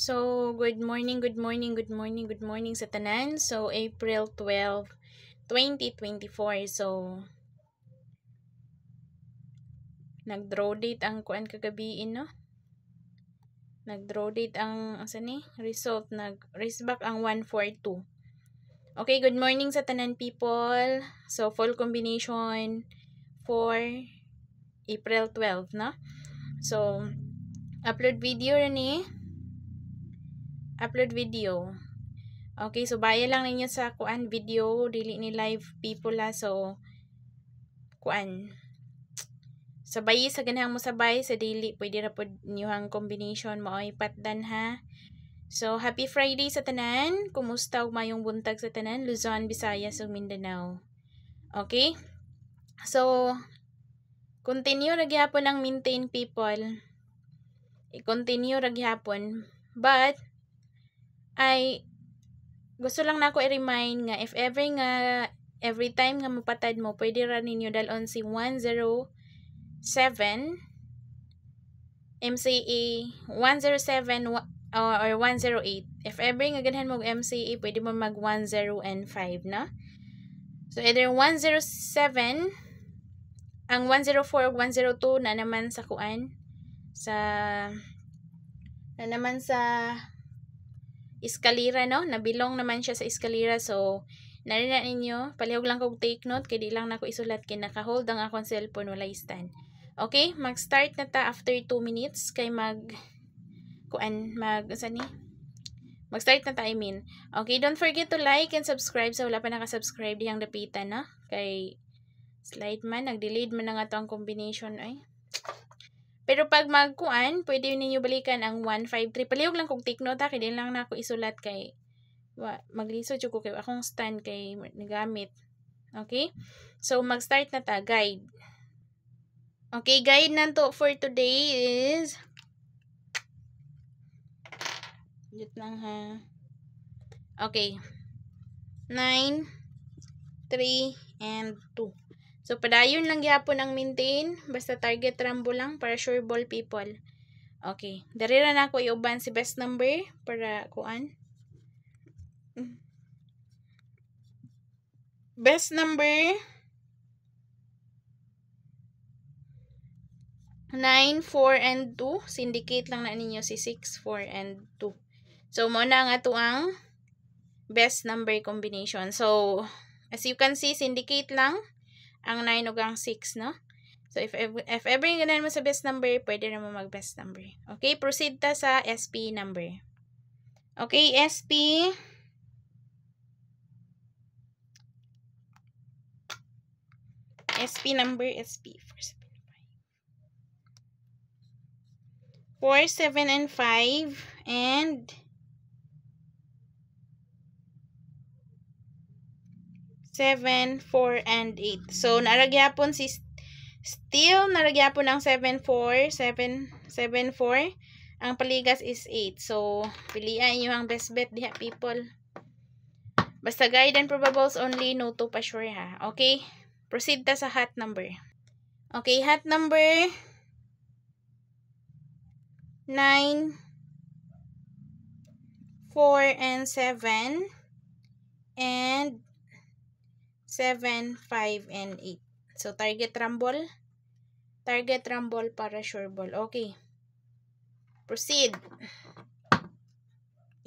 So, good morning sa tanan. So, April 12, 2024. So, nag-draw date ang kuan kagabi, no? Nag-draw date ang result, nag-raise back ang 142. Okay, good morning sa tanan people. So, full combination for April 12, no? So, upload video. Okay, so baya lang ninyo sa kuan video, dili ni live people la. So kuan sabay sa ganahang mo sabay sa dili pwede ra pod niyong combination maoy patdan ha. So happy Friday sa tanan. Kumusta ug mayong buntag sa tanan Luzon, Visayas ug Mindanao. Okay? So continue ra gyapon ang maintain people. I-continue ra gyapon. But gusto lang nako i-remind nga if ever nga every time nga mapatad mo, pwede ra ninyo dalon si 107 MCA 107 or 108. If ever nga ganhan mo MCA, pwede mo mag 10 and 5 na. So either 107 ang 104 ug 102 na naman sa kuan sa eskalira, no? Nabilong naman siya sa eskalira. So, narina ninyo, palihog lang kog take note, kaya di lang nako isulat, kaya naka-hold ang akong cellphone, wala stand. Okay, mag-start na ta after 2 minutes, kay mag-start na ta, I mean. Okay, don't forget to like and subscribe sa wala pa nakasubscribe dihang dapitan, na? Kay slide man, nag-delete man na nga to ang combination, ay. Pero pag magkuan, pwede ninyo balikan ang 153. Palihog lang kung take note ha, kaya din lang na ako isulat kay magliso jud ko kay akong stand kay nagamit. Okay? So mag-start na ta, guide. Okay, guide nanto for today is dito lang ha. Okay. 9, 3, and 2. So, padayon lang gyapon ang maintain. Basta target rambo lang para sure ball people. Okay. Dari ra na ako iuban si best number para kuan. Best number 9, 4, and 2. Syndicate lang na ninyo si 6, 4, and 2. So, muna nga ito ang best number combination. So, as you can see, syndicate lang ang 9 ug ang 6, no? So, if ever yung ganahan mo sa best number, pwede na mo mag-best number. Okay, proceed ta sa SP number. Okay, SP number, SP 4, 7, and 5, and 7, 4, and 8. So, naragyapon si still naragyapon ang 7, 4, 7, 7, 4. Ang paligas is 8. So, pilian nyo ang best bet diha, people. Basta guide and probables only, no to pa sure ha. Okay? Proceed ta sa hot number. Okay, hot number 9, 4, and 7, and 7, 5, and 8. So, target rumble para sure ball. Okay. Proceed.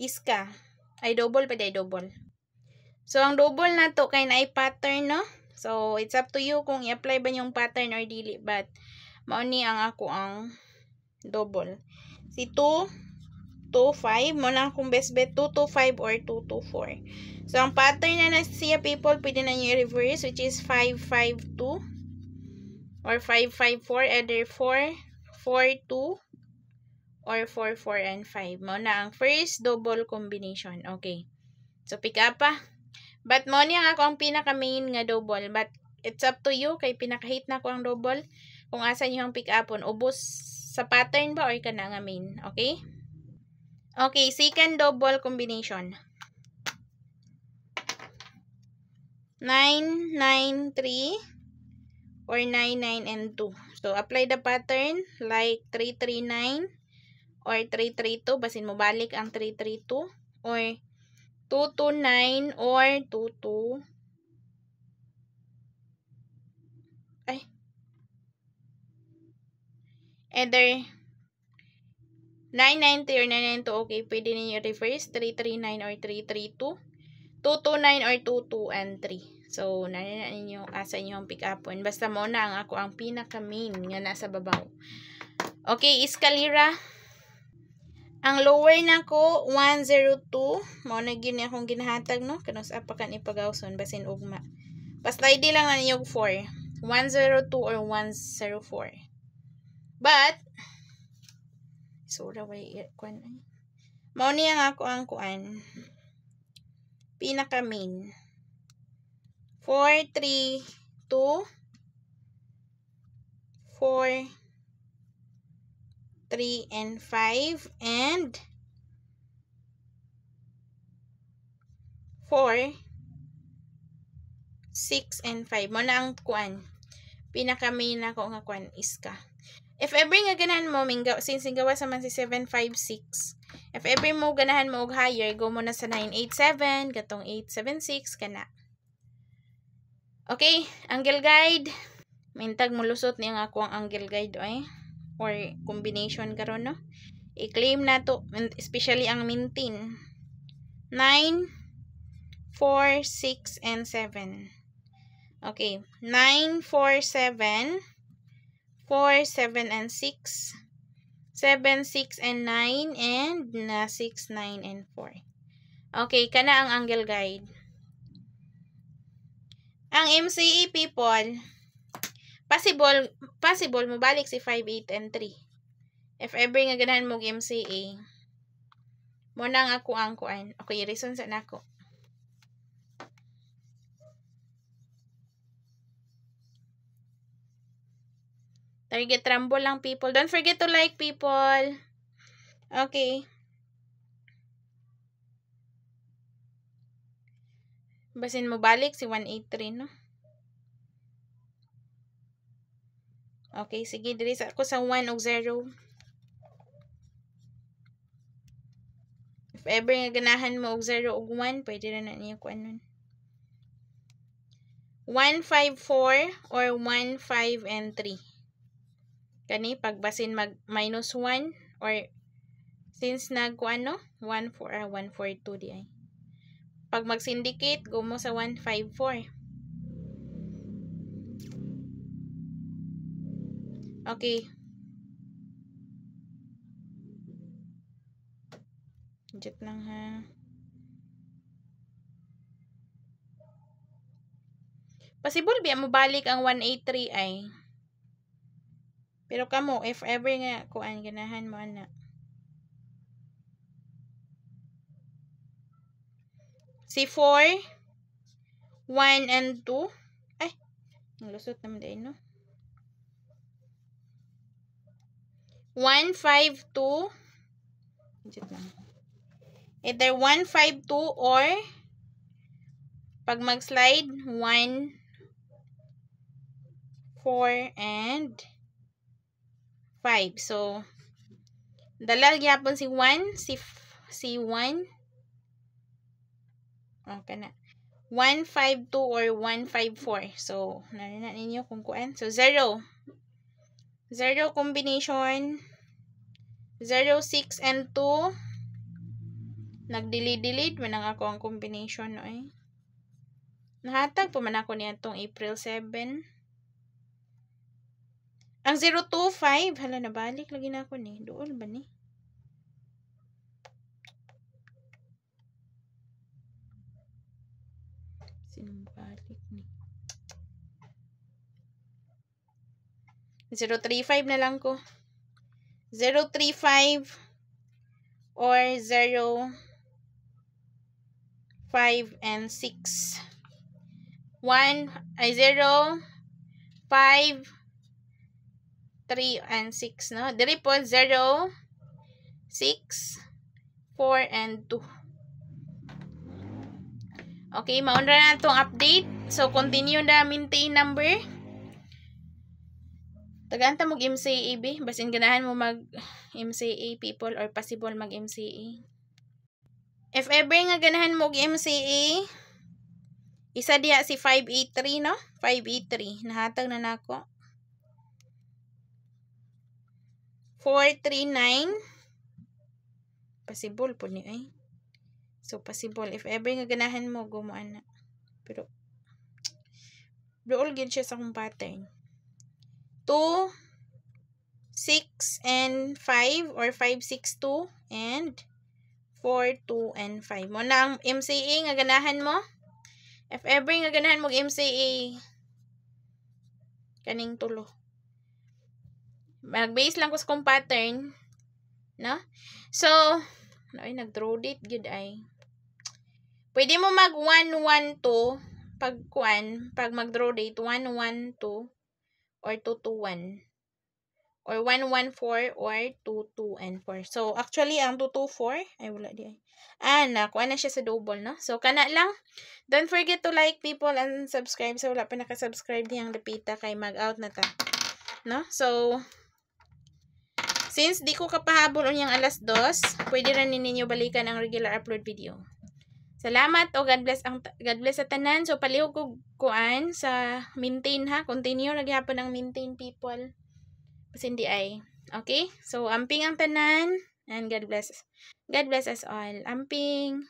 Iska. Ay, double pa day, double. So, ang double na to, kay na pattern, no? So, it's up to you kung i-apply ba yung pattern or dili. But, mauni ang ako ang double. Si 2, 2, 5. Muna akong best bet 2, 2, 5 or 2, 2, 4. So, ang pattern na siya, people, pwede na nyo i-reverse, which is 5, 5, 2. Or 5, 5, 4. Either 4, 4, 2. Or 4, 4, and 5. Muna ang first double combination. Okay. So, pick up pa. But, mo niya ako ang pinaka-main nga double. But, it's up to you. Kay pinaka-hate na ko ang double. Kung asa nyo ang pick upon. Ubos sa pattern ba or ka na nga main. Okay? Okay. Second double combination. 9, 9, 3. Or 9, 9, and 2. So, apply the pattern like 3, 3, 9. or 332, basin mo balik ang 332, or 229 or 22, either 990 or 992, okay, pwede ninyo reverse, 339 or 332, 229 or 22 and 3. So, narinig ninyo asa inyo ang pick upon. Basta mo na ang ako ang pinaka-main nga nasa babaw. Okay, escalera. Ang lower na ko, 102. Mao na gyud akong ginahatag, no? Kanus apa kan ipagawson, basin ugma. Basta hindi lang na ninyo 4. 102 or 104. But, sura way kuan ay. Mao niya nga ako ang kuan. Pinaka main. 4 3 2 4 3 and 5 and 4 6 and 5. Mo na ang kuan. Pinaka main na ako nga kuan iska. If ever nga ganahan mo, since gawa sa man si 756, if ever mo ganahan mo og higher, go mo na sa 987, gatong 876, kana. Okay, angle guide. Mintag mo lusot niya nga ako ang angle guide, ay. Or combination karon, no? I-claim na to, especially ang maintain. 9, 4, 6, and 7. Okay, 9, 4, 7, 4, 7, and 6, 7, 6, and 9, and 6, 9, and 4. Okay, kana ang angle guide. Ang MCE people, possible mo balik si 5, 8, and 3. If ever nga ganahan mo MCA, mo nang ako ang kuan. Okay, reason sa nako. Target rumble lang, people. Don't forget to like, people. Okay. Basin mo balik si 183, no? Okay, sige. Dili sa ako sa 1 o 0. If ever nga ganahan mo og 0 o 1, pwede na niyo kuan nun. 1, 5, 4 or 1, 5, and 3. Kani pagbasin mag minus 1 or since nagkuan, no? 1, 4, 1, 4, 2 di ay. Pag mag-syndicate, go mo sa 1, 5, 4. Okay. Jet lang ha. Possible biya mo balik ang 183 ay. Pero kamo, if ever nga kuan ganahan mo ana. Si 4, 1, and 2. Ay, ang lusot naman din, no? 1, 5, 2. Either 1, 5, 2 or pag mag-slide, 1, 4, and 5. So, dalal gyapon si 1, si 1. Okay na. 1, 5, 2 or 1, 5, 4. So, narinig ninyo kung kuan. So, 0. 0 combination. 0, 6, and 2. Nag-delete man ako ang combination, no eh. Nahatag pa man ako niya itong April 7. Ang 025, hala, nabalik lagi na ako ni. Doon ba ni? Sinabalik ni. 035 na lang ko. 035 or 0, 5, and 6. 1, ay 0, 5, 3, and 6, no? Diri po, 0, 6, 4, and 2. Okay, maunra na itong update. So, continue na maintain number. Tagaanta mo MCA B, basin ganahan mo mag MCA people or possible mag MCA. If ever nga ganahan mo og MCA, isa diha si 583 no? 583 nahatag na nako. 439 possible po ni ay. So possible if ever nga ganahan mo gumaan na. Pero dool gid siya sa akong pattern. 2 6 and 5 or 5 6 2 and 4 2 and 5. Mo na ang MCA nga ganahan mo. If ever nga ganahan mo MCA kaning tulo. Mag-base lang ko sa kong pattern, no? So, ay nag-draw date gid ay. Pwede mo mag 1 1 2 pag kuan, pag mag-draw date 1 1 2 or 2 2 1 or 1 1 4 or 2 2 and 4. So, actually ang 2 2 4 ay wala di ay. Nakuha na siya sa double, no? So, kana lang. Don't forget to like people and subscribe. So, wala pa naka-subscribe niyang Lupita kay mag-out na ta. No? So, since di ko kapahabol unyang alas 2, pwede rin ninyo balikan ang regular upload video. Salamat o God bless sa tanan. So, palihog ko kuan sa maintain ha. Continue nagyapon ang maintain people. Kasi hindi ay. Okay? So, amping ang tanan and God bless. God bless us all. Amping.